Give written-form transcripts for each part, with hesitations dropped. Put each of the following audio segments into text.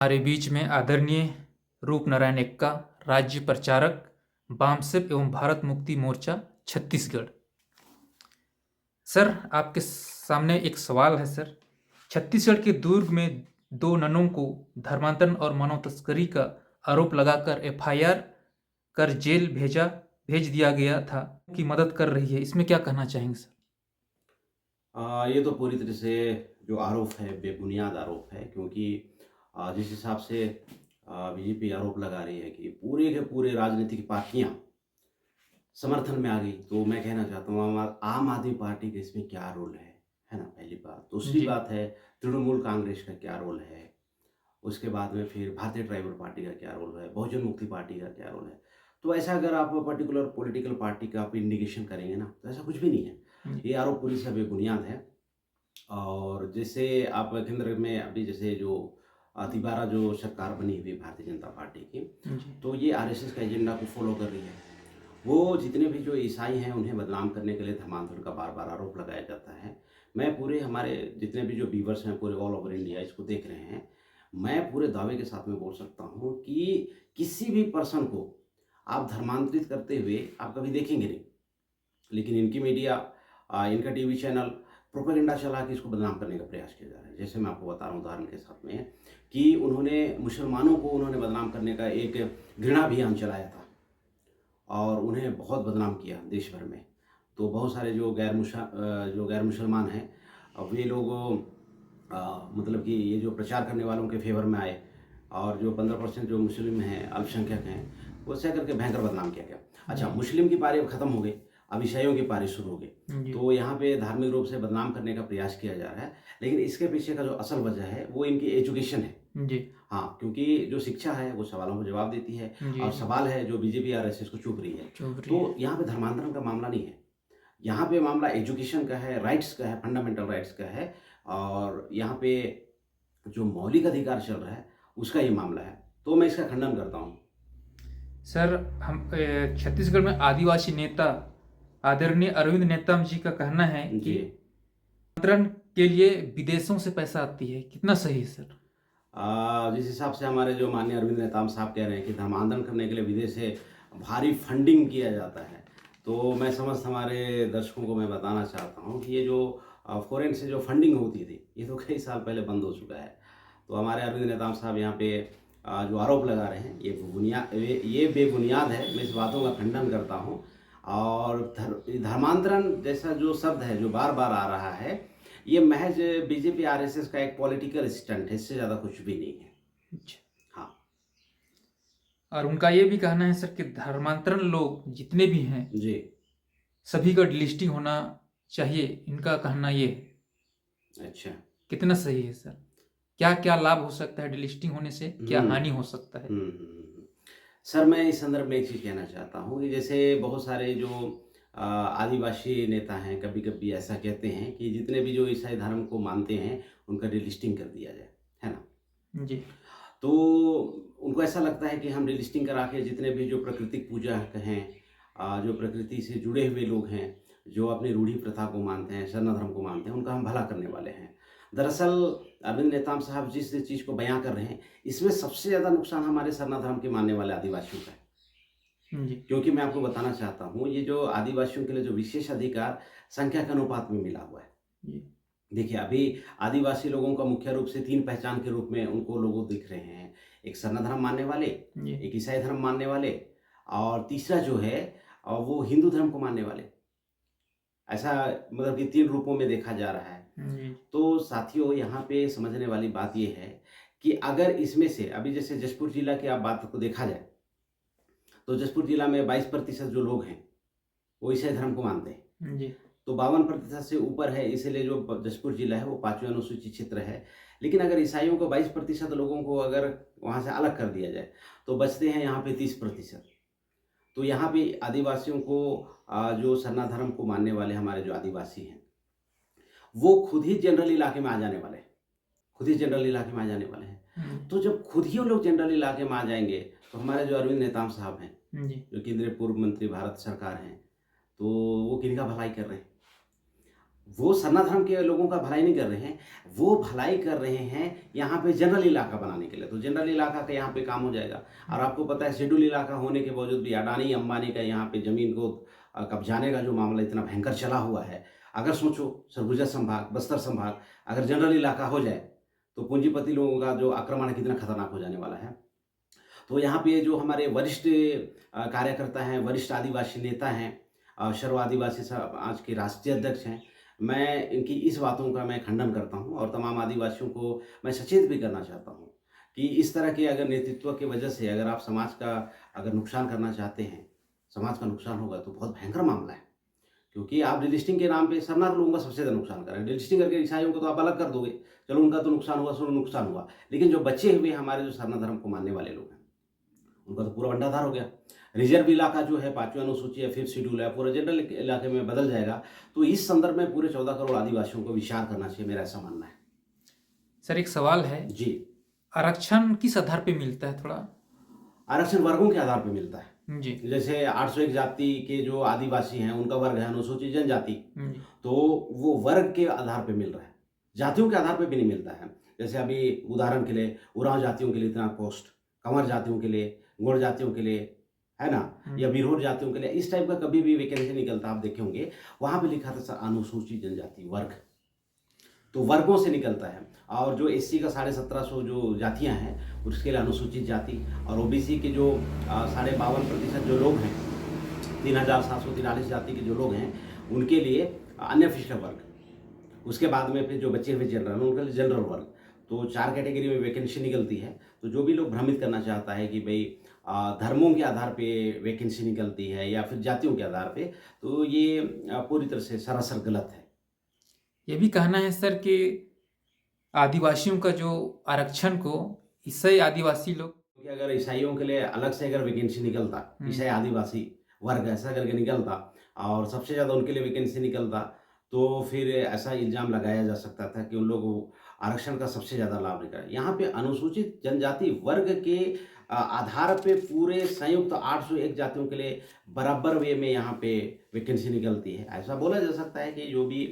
हमारे बीच में आदरणीय रूप नारायण एक्का, राज्य प्रचारक बामसेप एवं भारत मुक्ति मोर्चा छत्तीसगढ़। सर, आपके सामने एक सवाल है सर। छत्तीसगढ़ के दुर्ग में 2 ननों को धर्मांतरण और मानव तस्करी का आरोप लगाकर एफआईआर कर जेल भेज दिया गया था की मदद कर रही है, इसमें क्या कहना चाहेंगे सर? ये तो पूरी तरह से जो आरोप है बेबुनियाद आरोप है, क्योंकि जिस हिसाब से बीजेपी आरोप लगा रही है कि पूरे के पूरे राजनीतिक पार्टियां समर्थन में आ गई, तो मैं कहना चाहता हूँ आम आदमी पार्टी का इसमें क्या रोल है ना? पहली बात। दूसरी जी। बात है तृणमूल कांग्रेस का क्या रोल है, उसके बाद में फिर भारतीय ट्राइबल पार्टी का क्या रोल है, बहुजन मुक्ति पार्टी का क्या रोल है। तो ऐसा अगर आप पर्टिकुलर पॉलिटिकल पार्टी का आप इंडिकेशन करेंगे ना, तो ऐसा कुछ भी नहीं है। जी। ये आरोप पूरी से बेबुनियाद है। और जैसे आप केंद्र में अभी जैसे जो तिबारा जो सरकार बनी हुई है भारतीय जनता पार्टी की, जी। तो ये आरएसएस का एजेंडा को फॉलो कर रही है। वो जितने भी जो ईसाई हैं उन्हें बदनाम करने के लिए धर्मांतरण का बार बार आरोप लगाया जाता है। मैं पूरे हमारे जितने भी जो व्यूअर्स हैं पूरे ऑल ओवर इंडिया इसको देख रहे हैं, मैं पूरे दावे के साथ में बोल सकता हूँ कि किसी भी पर्सन को आप धर्मांतरित करते हुए आप कभी देखेंगे नहीं। लेकिन इनकी मीडिया इनका टीवी चैनल प्रोपेगेंडा चला के इसको बदनाम करने का प्रयास किया जा रहा है। जैसे मैं आपको बता रहा हूँ उदाहरण के साथ में कि उन्होंने मुसलमानों को उन्होंने बदनाम करने का एक घृणा अभियान चलाया था और उन्हें बहुत बदनाम किया देश भर में। तो बहुत सारे जो गैर मुसलमान हैं वे लोग मतलब कि ये जो प्रचार करने वालों के फेवर में आए और जो 15% जो मुस्लिम हैं, अल्पसंख्यक हैं, वो ऐसा करके भयंकर बदनाम किया गया। अच्छा, मुस्लिम की पारी अब खत्म हो गई, अब ईसाइयों की पारी शुरू हो गई। जी। तो यहाँ पे धार्मिक रूप से बदनाम करने का प्रयास किया जा रहा है, लेकिन इसके पीछे का जो असल वजह है वो इनकी एजुकेशन है। जी। हाँ, क्योंकि जो शिक्षा है वो सवालों को जवाब देती है जी। और जी। सवाल है जो बीजेपी आरएसएस को चुभ रही है। चुभ रही है। तो यहाँ पे धर्मांतरण का मामला नहीं है, यहाँ पे मामला एजुकेशन का है, राइट्स का है, फंडामेंटल राइट्स का है। और यहाँ पे जो मौलिक अधिकार चल रहा है उसका ये मामला है। तो मैं इसका खंडन करता हूँ। सर, हम छत्तीसगढ़ में आदिवासी नेता आदरणीय अरविंद नेतम जी का कहना है कि जी। धर्मांतरण के लिए विदेशों से पैसा आती है, कितना सही है सर? जिस हिसाब से हमारे जो माननीय अरविंद नेताम साहब कह रहे हैं कि धर्मांतरण करने के लिए विदेश से भारी फंडिंग किया जाता है, तो मैं समस्त हमारे दर्शकों को मैं बताना चाहता हूँ कि ये जो फॉरेन से जो फंडिंग होती थी ये तो कई साल पहले बंद हो चुका है। तो हमारे अरविंद नेताम साहब यहाँ पे जो आरोप लगा रहे हैं ये बेबुनियाद है। मैं इस बातों का खंडन करता हूँ। और धर्मांतरण जैसा जो शब्द है जो बार बार आ रहा है, ये महज बीजेपी आरएसएस का एक पॉलिटिकल स्टंट है, इससे ज़्यादा कुछ भी नहीं है। अच्छा। हाँ। और उनका ये भी कहना है सर कि धर्मांतरण लोग जितने भी हैं जी। सभी का डिलिस्टिंग होना चाहिए, इनका कहना ये है। अच्छा। कितना सही है सर? क्या क्या लाभ हो सकता है डिलिस्टिंग होने से, क्या हम्म हानि हो सकता है? सर, मैं इस संदर्भ में एक चीज़ कहना चाहता हूँ कि जैसे बहुत सारे जो आदिवासी नेता हैं कभी कभी ऐसा कहते हैं कि जितने भी जो ईसाई धर्म को मानते हैं उनका डिलिस्टिंग कर दिया जाए, है ना? जी। तो उनको ऐसा लगता है कि हम डिलिस्टिंग करा के जितने भी जो प्राकृतिक पूजा हैं, जो प्रकृति से जुड़े हुए लोग हैं, जो अपनी रूढ़ी प्रथा को मानते हैं, सरना धर्म को मानते हैं, उनका हम भला करने वाले हैं। दरअसल अरविंद नेताम साहब जिस चीज़ को बयां कर रहे हैं, इसमें सबसे ज़्यादा नुकसान हमारे सरना धर्म के मानने वाले आदिवासियों का है। जी। क्योंकि मैं आपको बताना चाहता हूँ ये जो आदिवासियों के लिए जो विशेष अधिकार संख्या के अनुपात में मिला हुआ है। जी। देखिए, अभी आदिवासी लोगों का मुख्य रूप से 3 पहचान के रूप में उनको लोगों दिख रहे हैं। एक सरना धर्म मानने वाले, जी। एक ईसाई धर्म मानने वाले और तीसरा जो है वो हिंदू धर्म को मानने वाले। ऐसा मतलब कि 3 रूपों में देखा जा रहा है। जी। तो साथियों, यहाँ पे समझने वाली बात ये है कि अगर इसमें से अभी जैसे जशपुर जिला की आप बात को देखा जाए, तो जशपुर जिला में 22% जो लोग हैं, वो ईसाई धर्म को मानते हैं। जी। तो 52% से ऊपर है, इसलिए जो जशपुर जिला है वो 5वें अनुसूचित क्षेत्र है। लेकिन अगर ईसाइयों को 22% लोगों को अगर वहाँ से अलग कर दिया जाए, तो बचते हैं यहाँ पे 30%। तो यहाँ पे आदिवासियों को जो सरना धर्म को मानने वाले हमारे जो आदिवासी हैं, वो खुद ही जनरल इलाके में आ जाने वाले हैं। खुद ही जनरल इलाके में आ जाने वाले हैं। तो जब खुद ही वो लोग जनरल इलाके में आ जाएँगे, तो हमारे जो अरविंद नेताम साहब हैं, जी। जो केंद्रीय पूर्व मंत्री भारत सरकार हैं, तो वो किनका भलाई कर रहे हैं? वो सरना धर्म के लोगों का भलाई नहीं कर रहे हैं, वो भलाई कर रहे हैं यहाँ पे जनरल इलाका बनाने के लिए। तो जनरल इलाका का यहाँ पे काम हो जाएगा। और आपको पता है शेड्यूल इलाका होने के बावजूद भी अडानी अंबानी का यहाँ पे ज़मीन को कब्जाने का जो मामला इतना भयंकर चला हुआ है। अगर सोचो सरगुजा संभाग, बस्तर संभाग अगर जनरल इलाका हो जाए तो पूंजीपति लोगों का जो आक्रमण है कितना खतरनाक हो जाने वाला है। तो यहाँ पे जो हमारे वरिष्ठ कार्यकर्ता हैं, वरिष्ठ आदिवासी नेता हैं, सर्व आदिवासी आज के राष्ट्रीय अध्यक्ष हैं, मैं इनकी इस बातों का मैं खंडन करता हूँ और तमाम आदिवासियों को मैं सचेत भी करना चाहता हूँ कि इस तरह के अगर नेतृत्व की वजह से अगर आप समाज का अगर नुकसान करना चाहते हैं, समाज का नुकसान होगा तो बहुत भयंकर मामला है। क्योंकि आप डिलिस्टिंग के नाम पे शरणार्थ लोगों का सबसे ज़्यादा नुकसान कर रहे हैं। डिलिस्टिंग करके ईसाइयों को तो आप अलग कर दोगे, चलो उनका तो नुकसान हुआ, सुनो नुकसान हुआ, लेकिन जो बचे हुए हमारे जो सरना धर्म को मानने वाले लोग हैं उनका तो पूरा भंडाधार हो गया। रिजर्व इलाका जो है 5वीं अनुसूची है, 5th शेड्यूल है, पूरा जनरल इलाके में बदल जाएगा। तो इस संदर्भ में पूरे 14 करोड़ आदिवासियों को विचार करना चाहिए, मेरा ऐसा मानना है। सर एक सवाल है जी, आरक्षण किस आधार पे मिलता है थोड़ा? आरक्षण वर्गों के आधार पर मिलता है। जी जैसे 801 जाति के जो आदिवासी हैं उनका वर्ग है अनुसूचित जनजाति, जी तो वो वर्ग के आधार पे मिल रहा है, जातियों के आधार पे भी नहीं मिलता है। जैसे अभी उदाहरण के लिए उरांव जातियों के लिए इतना पोस्ट, कंवर जातियों के लिए, गौड़ जातियों के लिए, है ना, या बिरहोर जातियों के लिए इस टाइप का कभी भी वैकेंसी निकलता आप देखे होंगे, वहाँ पे लिखा था सर अनुसूचित जनजाति वर्ग, तो वर्गों से निकलता है। और जो एससी का 1750 जो जातियाँ हैं उसके लिए अनुसूचित जाति, और ओबीसी के जो 52.5% जो लोग हैं, 3743 जाति के जो लोग हैं उनके लिए अन्य पिछड़ा वर्ग, उसके बाद में फिर जो बचे हुए जनरल उनके लिए जनरल वर्ग। तो 4 कैटेगरी में वैकेंसी निकलती है। तो जो भी लोग भ्रमित करना चाहता है कि भाई धर्मों के आधार पे वैकेंसी निकलती है या फिर जातियों के आधार पे, तो ये पूरी तरह से सरासर गलत है। ये भी कहना है सर कि आदिवासियों का जो आरक्षण को ईसाई आदिवासी लोग, क्योंकि अगर ईसाइयों के लिए अलग से अगर वैकेंसी निकलता, ईसाई आदिवासी वर्ग ऐसा करके निकलता और सबसे ज़्यादा उनके लिए वैकेंसी निकलता, तो फिर ऐसा इल्ज़ाम लगाया जा सकता था कि उन लोगों को आरक्षण का सबसे ज़्यादा लाभ निकला। यहाँ पे अनुसूचित जनजाति वर्ग के आधार पे पूरे संयुक्त 801 जातियों के लिए बराबर वे में यहाँ पे वैकेंसी निकलती है। ऐसा बोला जा सकता है कि जो भी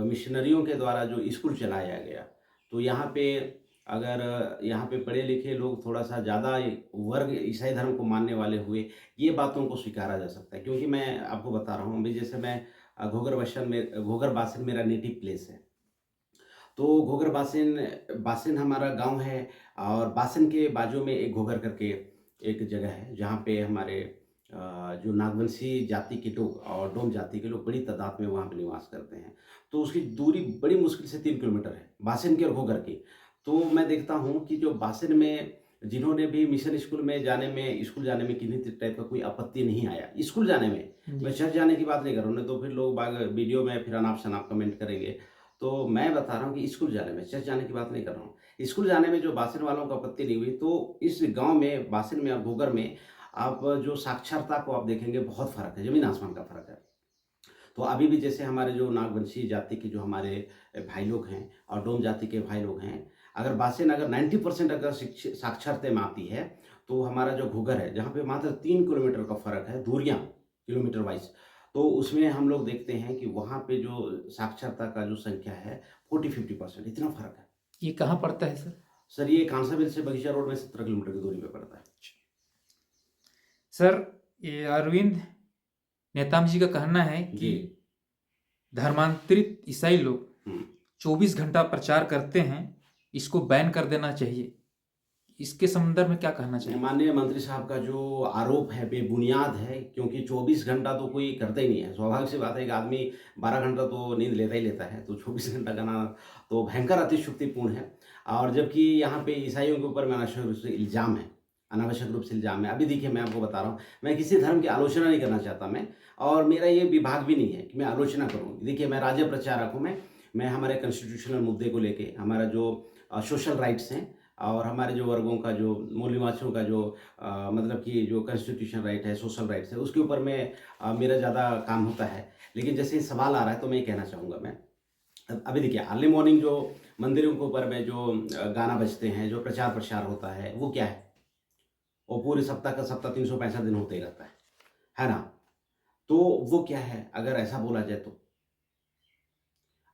मिशनरियों के द्वारा जो स्कूल चलाया गया, तो यहाँ पे अगर यहाँ पे पढ़े लिखे लोग थोड़ा सा ज़्यादा वर्ग ईसाई धर्म को मानने वाले हुए, ये बातों को स्वीकारा जा सकता है। क्योंकि मैं आपको बता रहा हूँ अभी, जैसे मैं घोगर बासिन मेरा नेटिव प्लेस है। तो घोगर बासिन हमारा गांव है, और बासिन के बाजू में एक घोगर करके एक जगह है जहाँ पे हमारे जो नागवंशी जाति के लोग और डोम जाति के लोग बड़ी तादाद में वहाँ पे निवास करते हैं। तो उसकी दूरी बड़ी मुश्किल से 3 किलोमीटर है बासिन की और घोगर की। तो मैं देखता हूँ कि जो बासिन में जिन्होंने भी मिशन स्कूल जाने में किसी टाइप का कोई आपत्ति नहीं आया, स्कूल जाने में, मैं चर्च जाने की बात नहीं कर रहा हूँ, नहीं तो फिर लोग बाग वीडियो में फिर अनाप शनाप कमेंट करेंगे। तो मैं बता रहा हूँ कि स्कूल जाने में, चर्च जाने की बात नहीं कर रहा हूँ। स्कूल जाने में जो बासिन वालों को आपत्ति नहीं हुई, तो इस गाँव में बासिन में और घोगर में आप जो साक्षरता को आप देखेंगे बहुत फ़र्क है, ज़मीन आसमान का फ़र्क है। तो अभी भी जैसे हमारे जो नागवंशी जाति के जो हमारे भाई लोग हैं और डोम जाति के भाई लोग हैं, अगर बासिन अगर 90% अगर साक्षरता में आती है, तो हमारा जो घोगर है जहाँ पे मात्र 3 किलोमीटर का फ़र्क है, दूरियाँ किलोमीटर वाइज, तो उसमें हम लोग देखते हैं कि वहाँ पे जो साक्षरता का जो संख्या है 40-50%, इतना फ़र्क है। ये कहाँ पड़ता है सर? सर ये कांसाबिल से बगीचा रोड में 17 किलोमीटर की दूरी पे पड़ता है। सर ये अरविंद नेताम जी का कहना है कि जी। धर्मांतरित ईसाई लोग हम्म। 24 घंटा प्रचार करते हैं, इसको बैन कर देना चाहिए। इसके संदर्भ में क्या कहना चाहिए? माननीय मंत्री साहब का जो आरोप है बेबुनियाद है, क्योंकि 24 घंटा तो कोई करता ही नहीं है। स्वाभाविक सी बात है कि आदमी 12 घंटा तो नींद लेता ही लेता है, तो 24 घंटा करना तो भयंकर अतिशयोक्तिपूर्ण है। और जबकि यहाँ पे ईसाइयों के ऊपर में अनावश्यक रूप से इल्ज़ाम है, अनावश्यक रूप से इल्ज़ाम है। अभी देखिए मैं आपको बता रहा हूँ, मैं किसी धर्म की आलोचना नहीं करना चाहता मैं, और मेरा ये विभाग भी नहीं है कि मैं आलोचना करूँ। देखिए मैं राज्य प्रचारक हूँ, मैं हमारे कॉन्स्टिट्यूशनल मुद्दे को लेके, हमारा जो सोशल राइट्स हैं और हमारे जो वर्गों का जो मूल निवासियों का जो मतलब कि जो कॉन्स्टिट्यूशन राइट है, सोशल राइट्स है, उसके ऊपर में मेरा ज़्यादा काम होता है। लेकिन जैसे सवाल आ रहा है तो मैं ये कहना चाहूँगा मैं, अभी देखिए अर्ली मॉर्निंग जो मंदिरों के ऊपर में जो गाना बजते हैं, जो प्रचार प्रसार होता है, वो क्या है? वो पूरे सप्ताह का सप्ताह 365 दिन होते ही रहता है ना? तो वो क्या है अगर ऐसा बोला जाए तो?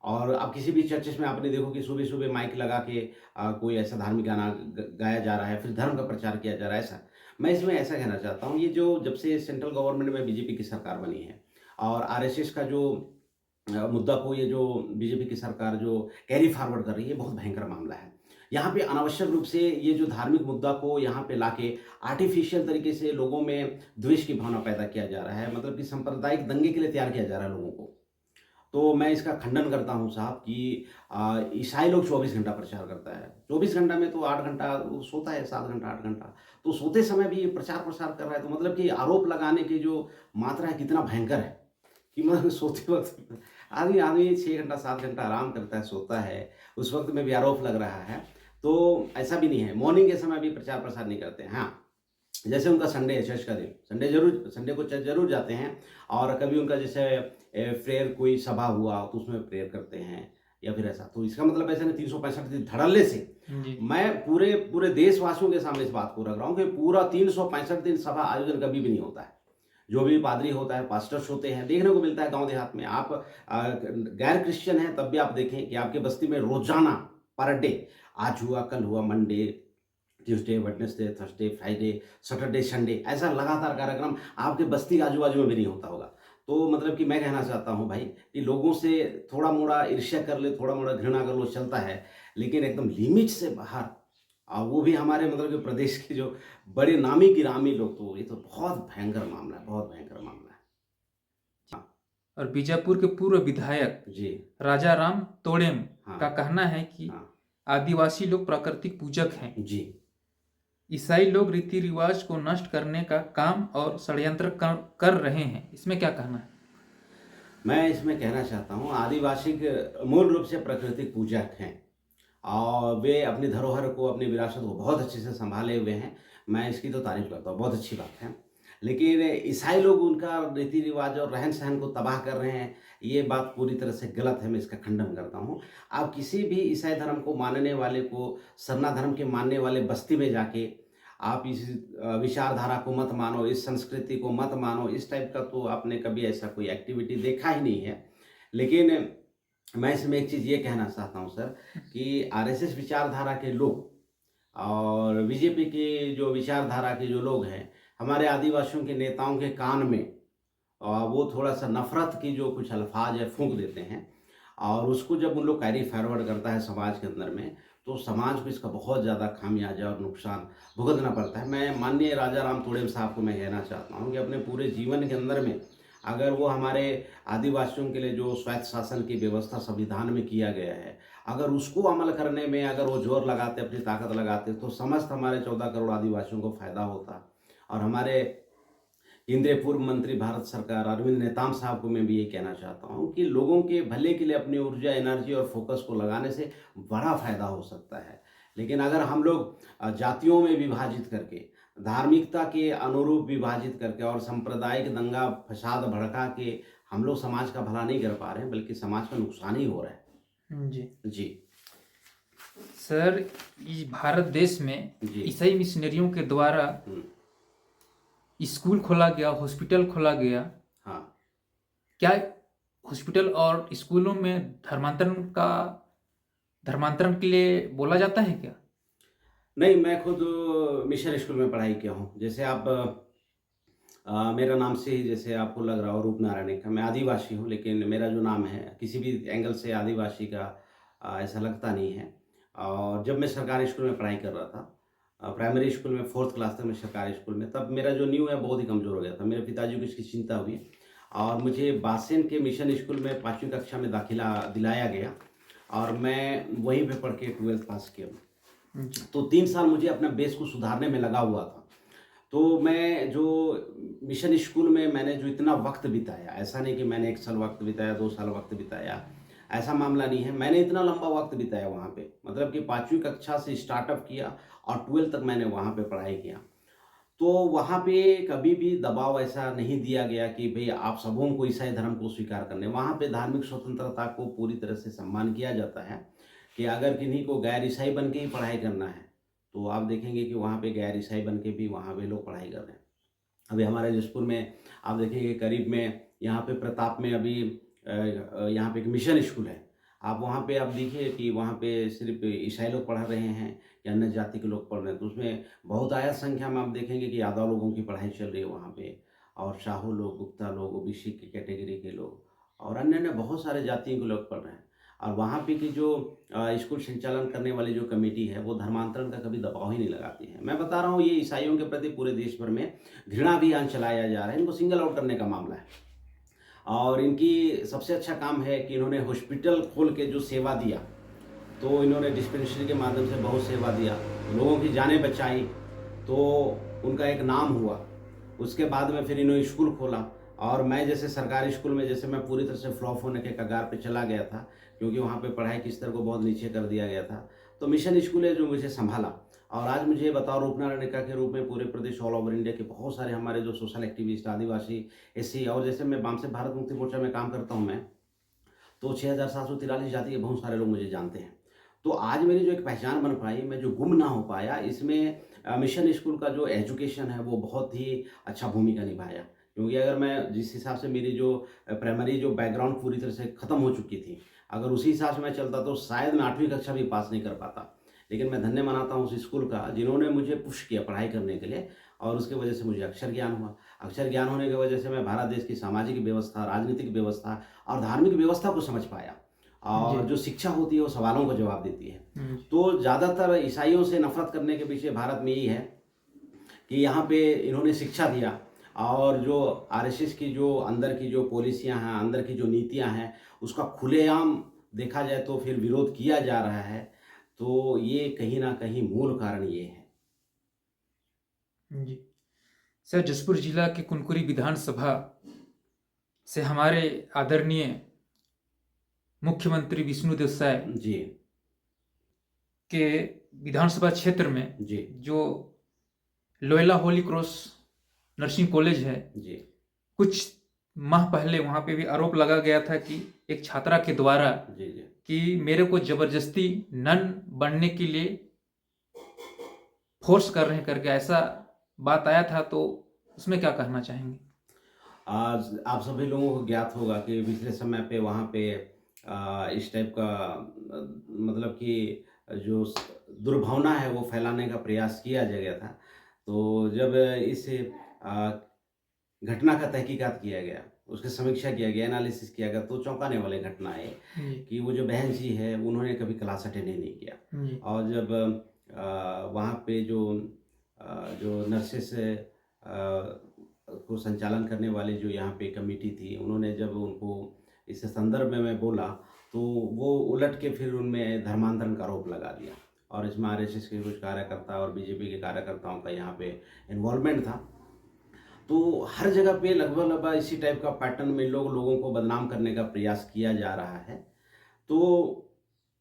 और आप किसी भी चर्चेस में आपने देखो कि सुबह-सुबह माइक लगा के कोई ऐसा धार्मिक गाना गाया जा रहा है, फिर धर्म का प्रचार किया जा रहा है, ऐसा। मैं इसमें ऐसा कहना चाहता हूँ, ये जो जब से सेंट्रल गवर्नमेंट में बीजेपी की सरकार बनी है और आरएसएस का जो मुद्दा को ये जो बीजेपी की सरकार जो कैरी फॉरवर्ड कर रही है, बहुत भयंकर मामला है। यहाँ पे अनावश्यक रूप से ये जो धार्मिक मुद्दा को यहाँ पे लाके आर्टिफ़िशियल तरीके से लोगों में द्वेष की भावना पैदा किया जा रहा है, मतलब कि सांप्रदायिक दंगे के लिए तैयार किया जा रहा है लोगों को। तो मैं इसका खंडन करता हूँ साहब कि ईसाई लोग 24 घंटा प्रचार करता है। 24 घंटा में तो 8 घंटा वो सोता है, 7 घंटा, 8 घंटा। तो सोते समय भी प्रचार-प्रसार कर रहा है, तो मतलब कि आरोप लगाने की जो मात्रा है कितना भयंकर है, कि मतलब सोते वक़्त आदमी आदमी 6 घंटा, 7 घंटा आराम करता है, सोता है, उस वक़्त में भी आरोप लग रहा है। तो ऐसा भी नहीं है, मॉर्निंग के समय भी प्रचार-प्रसार नहीं करते हैं। हाँ, जैसे उनका संडे है, चर्च का दिन, संडे को चर्च ज़रूर जाते हैं और कभी उनका जैसे प्रेयर कोई सभा हुआ तो उसमें प्रेयर करते हैं या फिर ऐसा। तो इसका मतलब ऐसा नहीं 365 दिन धड़ल्ले से जी। मैं पूरे पूरे देशवासियों के सामने इस बात को रख रहा हूँ कि पूरा 365 दिन सभा आयोजन कभी भी नहीं होता है। जो भी पादरी होता है, पास्टर्स होते हैं, देखने को मिलता है गाँव देहात में। आप गैर क्रिश्चियन हैं तब भी आप देखें कि आपके बस्ती में रोज़ाना पर डे आज हुआ, कल हुआ, Monday, Tuesday, Wednesday, Thursday, Friday, Saturday, Sunday ऐसा लगातार कार्यक्रम आपके बस्ती के आजू-बाजू में भी नहीं होता होगा। तो मतलब कि मैं कहना चाहता हूँ भाई कि लोगों से थोड़ा-मोड़ा ईर्ष्या कर ले, थोड़ा-मोड़ा घृणा कर लो चलता है, लेकिन एकदम लिमिट से बाहर वो भी हमारे मतलब कि प्रदेश के जो बड़े नामी-गिरामी लोग तो ये तो बहुत भयंकर मामला है, बहुत भयंकर मामला है। हाँ, और बीजापुर के पूर्व विधायक जी, राजा राम तोड़ेम हाँ, का कहना है कि हाँ, आदिवासी लोग प्राकृतिक पूजक हैं। जी। ईसाई लोग रीति रिवाज को नष्ट करने का काम और षड्यंत्र कर रहे हैं। इसमें क्या कहना है? मैं इसमें कहना चाहता हूँ आदिवासी के मूल रूप से प्राकृतिक पूजक हैं और वे अपनी धरोहर को, अपनी विरासत को बहुत अच्छे से सँभाले हुए हैं। मैं इसकी तो तारीफ़ करता हूँ, बहुत अच्छी बात है। लेकिन ईसाई लोग उनका रीति-रिवाज और रहन-सहन को तबाह कर रहे हैं, ये बात पूरी तरह से गलत है, मैं इसका खंडन करता हूँ। आप किसी भी ईसाई धर्म को मानने वाले को, सरना धर्म के मानने वाले बस्ती में जाके आप इस विचारधारा को मत मानो, इस संस्कृति को मत मानो, इस टाइप का तो आपने कभी ऐसा कोई एक्टिविटी देखा ही नहीं है। लेकिन मैं इसमें एक चीज़ ये कहना चाहता हूँ सर कि आरएसएस विचारधारा के लोग और बीजेपी के जो विचारधारा के जो लोग हैं, हमारे आदिवासियों के नेताओं के कान में वो थोड़ा-सा नफ़रत की जो कुछ अल्फ़ाज़ है फूँक देते हैं और उसको जब उन लोग कैरी फॉरवर्ड करता है समाज के अंदर में, तो समाज को इसका बहुत ज़्यादा खामियाजा और नुकसान भुगतना पड़ता है। मैं माननीय राजा राम तोड़ेम साहब को मैं कहना चाहता हूँ कि अपने पूरे जीवन के अंदर में अगर वो हमारे आदिवासियों के लिए जो स्वायत्त शासन की व्यवस्था संविधान में किया गया है, अगर उसको अमल करने में अगर वो ज़ोर लगाते, अपनी ताकत लगाते, तो समस्त हमारे 14 करोड़ आदिवासियों को फ़ायदा होता। और हमारे केंद्रीय पूर्व मंत्री भारत सरकार अरविंद नेताम साहब को मैं भी ये कहना चाहता हूँ कि लोगों के भले के लिए अपनी ऊर्जा, एनर्जी और फोकस को लगाने से बड़ा फ़ायदा हो सकता है। लेकिन अगर हम लोग जातियों में विभाजित करके, धार्मिकता के अनुरूप विभाजित करके और सांप्रदायिक दंगा फ़साद भड़का के हम लोग समाज का भला नहीं कर पा रहे हैं, बल्कि समाज का नुकसान ही हो रहा है। जी जी, सर, इस भारत देश में जी। ईसाई मिशनरियों के द्वारा हुँ, स्कूल खोला गया, हॉस्पिटल खोला गया। हाँ। क्या हॉस्पिटल और स्कूलों में धर्मांतरण के लिए बोला जाता है क्या? नहीं, मैं खुद मिशन स्कूल में पढ़ाई किया हूँ। जैसे आप मेरा नाम से ही जैसे आपको लग रहा हो रूपनारायण का, मैं आदिवासी हूँ, लेकिन मेरा जो नाम है किसी भी एंगल से आदिवासी का ऐसा लगता नहीं है। और जब मैं सरकारी स्कूल में पढ़ाई कर रहा था प्राइमरी स्कूल में 4th क्लास तक मैं सरकारी स्कूल में, तब मेरा जो नींव है बहुत ही कमज़ोर हो गया था। मेरे पिताजी को इसकी चिंता हुई और मुझे बासेन के मिशन स्कूल में 5वीं कक्षा में दाखिला दिलाया गया और मैं वहीं पे पढ़ के 12th पास किया। जी। तो 3 साल मुझे अपना बेस को सुधारने में लगा हुआ था। तो मैं जो मिशन स्कूल में मैंने जो इतना वक़्त बिताया, ऐसा नहीं कि मैंने 1 साल वक़्त बिताया, 2 साल वक़्त बिताया, ऐसा मामला नहीं है। मैंने इतना लंबा वक़्त बिताया वहाँ पे, मतलब कि 5वीं कक्षा से स्टार्टअप किया और 12th तक मैंने वहाँ पे पढ़ाई किया। तो वहाँ पे कभी भी दबाव ऐसा नहीं दिया गया कि भई आप सबों को ईसाई धर्म को स्वीकार करने। वहाँ पे धार्मिक स्वतंत्रता को पूरी तरह से सम्मान किया जाता है कि अगर किन्हीं को गैर ईसाई बन के ही पढ़ाई करना है, तो आप देखेंगे कि वहाँ पे गैर ईसाई बन के भी वहाँ पे लोग पढ़ाई कर रहे हैं। अभी हमारे जशपुर में आप देखेंगे करीब में यहाँ पे प्रताप में अभी यहाँ पे एक मिशन स्कूल है। आप वहाँ पे आप देखिए कि वहाँ पे सिर्फ़ ईसाई लोग पढ़ रहे हैं या अन्य जाति के लोग पढ़ रहे हैं, तो उसमें बहुत आया संख्या में आप देखेंगे कि यादव लोगों की पढ़ाई चल रही है वहाँ पे, और साहू लोग, गुप्ता लोग, ओबीसी की कैटेगरी के लोग और अन्य-अन्य बहुत सारे जातियों के लोग पढ़ रहे हैं। और वहाँ पे की जो स्कूल संचालन करने वाली जो कमेटी है, वो धर्मांतरण का कभी दबाव ही नहीं लगाती है। मैं बता रहा हूँ, ये ईसाइयों के प्रति पूरे देश भर में घृणा अभियान चलाया जा रहा है, इनको सिंगल आउट करने का मामला है। और इनकी सबसे अच्छा काम है कि इन्होंने हॉस्पिटल खोल के जो सेवा दिया, तो इन्होंने डिस्पेंसरी के माध्यम से बहुत सेवा दिया, लोगों की जानें बचाई, तो उनका एक नाम हुआ। उसके बाद में फिर इन्होंने स्कूल खोला, और मैं जैसे सरकारी स्कूल में जैसे मैं पूरी तरह से फ्लॉप होने के कगार पे चला गया था, क्योंकि वहाँ पे पढ़ाई के स्तर को बहुत नीचे कर दिया गया था। तो मिशन स्कूल है जो मुझे सँभाला, और आज मुझे बतौर रूपनारायणिका के रूप में पूरे प्रदेश ऑल ओवर इंडिया के बहुत सारे हमारे जो सोशल एक्टिविस्ट, आदिवासी, एससी, और जैसे मैं बामसेब भारत मुक्ति मोर्चा में काम करता हूँ मैं, तो 6743 जाति के बहुत सारे लोग मुझे जानते हैं। तो आज मेरी जो एक पहचान बन पाई, मैं जो गुम ना हो पाया, इसमें मिशन स्कूल का जो एजुकेशन है वो बहुत ही अच्छा भूमिका निभाया। क्योंकि अगर मैं जिस हिसाब से मेरी जो प्राइमरी जो बैकग्राउंड पूरी तरह से ख़त्म हो चुकी थी, अगर उसी हिसाब से मैं चलता तो शायद मैं 8वीं कक्षा भी पास नहीं कर पाता। लेकिन मैं धन्य मनाता हूँ उस स्कूल का जिन्होंने मुझे पुश किया पढ़ाई करने के लिए, और उसकी वजह से मुझे अक्षर ज्ञान हुआ। अक्षर ज्ञान होने की वजह से मैं भारत देश की सामाजिक व्यवस्था, राजनीतिक व्यवस्था और धार्मिक व्यवस्था को समझ पाया। जी। और जो शिक्षा होती है वो सवालों का जवाब देती है। जी। तो ज़्यादातर ईसाइयों से नफ़रत करने के पीछे भारत में यही है कि यहाँ पे इन्होंने शिक्षा दिया, और जो आरएसएस की जो अंदर की जो पॉलिसियाँ हैं, अंदर की जो नीतियाँ हैं, उसका खुलेआम देखा जाए तो फिर विरोध किया जा रहा है। तो ये कहीं न कहीं मूल कारण ये है। जी। सर, जसपुर जिला के कुनकुरी विधानसभा से हमारे आदरणीय मुख्यमंत्री विष्णुदेव साय जी, के विधानसभा क्षेत्र में जी, जो Loyola Holi cross nursing college है, जी, कुछ माह पहले वहाँ पे भी आरोप लगा गया था कि एक छात्रा के द्वारा जी, जी। कि मेरे को जबरदस्ती नन बनने के लिए फोर्स कर रहे हैं करके ऐसा बात आया था, तो उसमें क्या कहना चाहेंगे? आज आप सभी लोगों को ज्ञात होगा कि पिछले समय पे वहाँ पे इस टाइप का मतलब कि जो दुर्भावना है वो फैलाने का प्रयास किया जा गया था। तो जब इस घटना का तहकीकात किया गया, उसकी समीक्षा किया गया, एनालिसिस किया गया, तो चौंकाने वाली घटना है जी। कि वो जो बहन जी है उन्होंने कभी क्लास अटेंड ही नहीं किया। जी। और जब वहाँ पे जो नर्सेस को संचालन करने वाली जो यहाँ पे कमेटी थी, उन्होंने जब उनको इस संदर्भ में मैं बोला, तो वो उलट के फिर उनमें धर्मांतरण का आरोप लगा दिया, और इसमें आरएसएस के कुछ कार्यकर्ता और बीजेपी के कार्यकर्ताओं का यहाँ पे इन्वॉल्वमेंट था। तो हर जगह पे लगभग-लगभग इसी टाइप का पैटर्न में लोगों को बदनाम करने का प्रयास किया जा रहा है। तो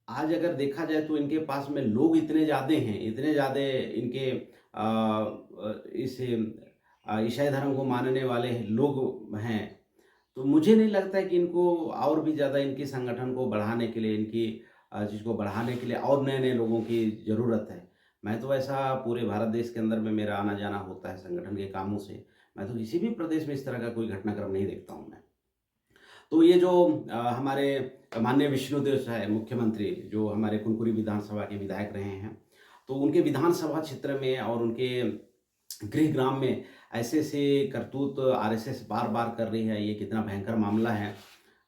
आज अगर देखा जाए तो इनके पास में लोग इतने ज़्यादा हैं, इतने ज़्यादा इनके इस ईसाई धर्म को मानने वाले लोग हैं, तो मुझे नहीं लगता है कि इनको और भी ज़्यादा इनके संगठन को बढ़ाने के लिए, इनकी चीज़ को बढ़ाने के लिए और नए-नए लोगों की ज़रूरत है। मैं तो ऐसा पूरे भारत देश के अंदर में मेरा आना-जाना होता है संगठन के कामों से, मैं तो किसी भी प्रदेश में इस तरह का कोई घटनाक्रम नहीं देखता हूँ मैं। तो ये जो हमारे माननीय विष्णुदेव साय मुख्यमंत्री जो हमारे कुनकुरी विधानसभा के विधायक रहे हैं, तो उनके विधानसभा क्षेत्र में और उनके गृहग्राम में ऐसे-ऐसे करतूत आरएसएस बार-बार कर रही है, ये कितना भयंकर मामला है।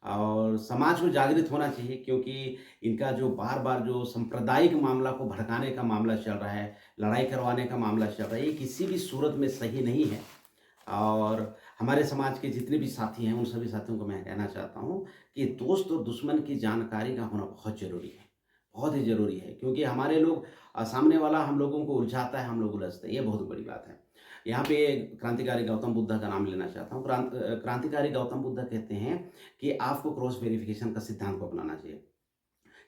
और समाज को जागृत होना चाहिए, क्योंकि इनका जो बार-बार जो सांप्रदायिक मामला को भड़काने का मामला चल रहा है, लड़ाई करवाने का मामला चल रहा है, ये किसी भी सूरत में सही नहीं है। और हमारे समाज के जितने भी साथी हैं, उन सभी साथियों को मैं कहना चाहता हूँ कि दोस्त और दुश्मन की जानकारी का होना बहुत ज़रूरी है, बहुत ही ज़रूरी है। क्योंकि हमारे लोग सामने वाला हम लोगों को उलझाता है, हम लोग उलझते हैं, ये बहुत बड़ी बात है। यहाँ पे क्रांतिकारी गौतम बुद्ध का नाम लेना चाहता हूँ। क्रांतिकारी गौतम बुद्ध कहते हैं कि आपको क्रॉस वेरिफ़िकेशन का सिद्धांत को अपनाना चाहिए।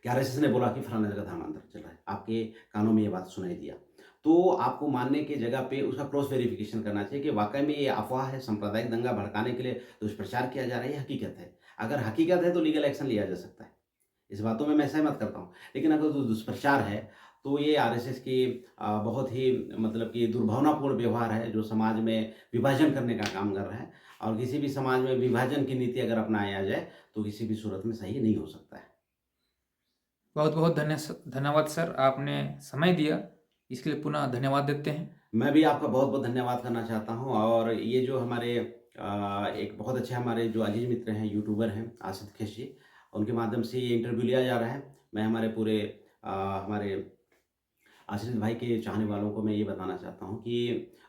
कि आरएसएस ने बोला कि फलाना जगह धर्मांतरण चल रहा है, आपके कानों में ये बात सुनाई दिया, तो आपको मानने की जगह पे उसका क्रॉस वेरिफिकेशन करना चाहिए कि वाकई में ये अफवाह है, सांप्रदायिक दंगा भड़काने के लिए दुष्प्रचार किया जा रहा है, ये हकीकत है। अगर हकीकत है तो लीगल एक्शन लिया जा सकता है, इस बातों में मैं सहमत करता हूँ। लेकिन अगर जो दुष्प्रचार है, तो ये आरएसएस की बहुत ही मतलब कि दुर्भावनापूर्ण व्यवहार है, जो समाज में विभाजन करने का काम कर रहा है, और किसी भी समाज में विभाजन की नीति अगर अपनाया जाए, तो किसी भी सूरत में सही नहीं हो सकता है। बहुत बहुत धन्यवाद सर, आपने समय दिया, इसके लिए पुनः धन्यवाद देते हैं। मैं भी आपका बहुत-बहुत धन्यवाद करना चाहता हूँ और ये जो हमारे एक बहुत अच्छे हमारे जो अजीज़ मित्र हैं, यूट्यूबर हैं, आसिफ खिशी, उनके माध्यम से ये इंटरव्यू लिया जा रहा है। मैं हमारे पूरे हमारे आशीष भाई के चाहने वालों को मैं ये बताना चाहता हूँ कि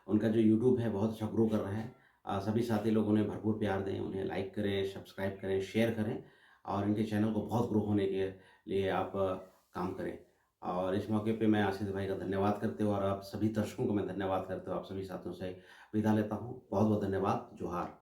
उनका जो यूट्यूब है बहुत अच्छा ग्रो कर रहा है। सभी साथी लोग उन्हें भरपूर प्यार दें, उन्हें लाइक करें, सब्सक्राइब करें, शेयर करें और इनके चैनल को बहुत ग्रो होने के लिए आप काम करें। और इस मौके पे मैं आशीष भाई का धन्यवाद करते हुए और आप सभी दर्शकों को मैं धन्यवाद करते हुए आप सभी साथियों से विदा लेता हूँ। बहुत-बहुत धन्यवाद। जोहार।